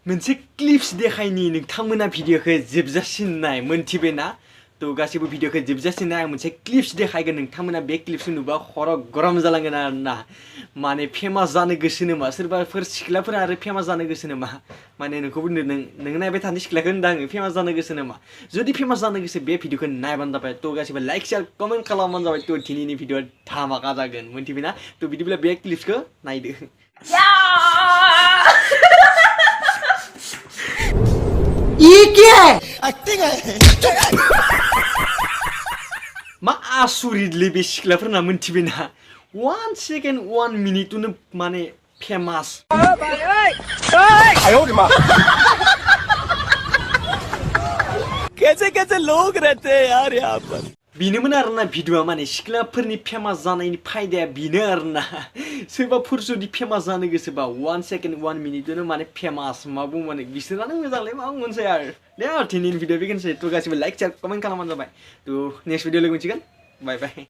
मोनसे क्लिप्स देखायनि नोंथांमोना भिडिअखौ जोबजासिम नाय मोनथिबायना तो गासिबो भिडिअखौ जोबजासिम नाय आं मोनसे क्लिप्स देखायगोन नोंथांमोना बे क्लिप्सखौ नुबा खर' गरम जालांगोन आरोना माने फेमास जानो गोसो नामा सोरबाफोर सिख्लाफोरा आरो फेमास जानो गोसो नामा माने नोंखौ बुंदों नों नायबाय थानाय सिख्लाखौ होनदों आङो फेमास जानो गोसो नामा जुदि फेमास जानो गोसो बे भिडिअखौ नायबानो जाबाय तो गासिबो लाइक शेयार कमेन्ट खालामबानो जाबाय तो दिनैनि भिडिअआ धामाका जागोन मोनथिबायना तो बिदिब्ला बे क्लिप्सखौ नायदो ये क्या है एक्टिंग है मा आसुरितलै बे सिख्लाफोरना मोनथिबायना 1 सेकेन्ड 1 मिनिटनो माने फेमास कैसे कैसे लोग रहते हैं यार यहाँ पर बिनोमोन आरोना भिडिअआ माने सिख्लाफोरनि फेमास जानायनि फायदाया बिनो आरोना सोरबाफोर जुदि फेमास जानो गोसोबा 1 सेकेन्ड 1 मिनिटनो माने फेमास मा बुङो माने बिसोरानो मोजांलै मा मोनसे आरो दे दिनैनि भिडिअ बेखिनिसै तो गासिबो लाइक शेयार कमेन्ट खालामबानो जाबाय तो नेक्स्ट भिडिअ लोगो मोनसिगोन बाय बाय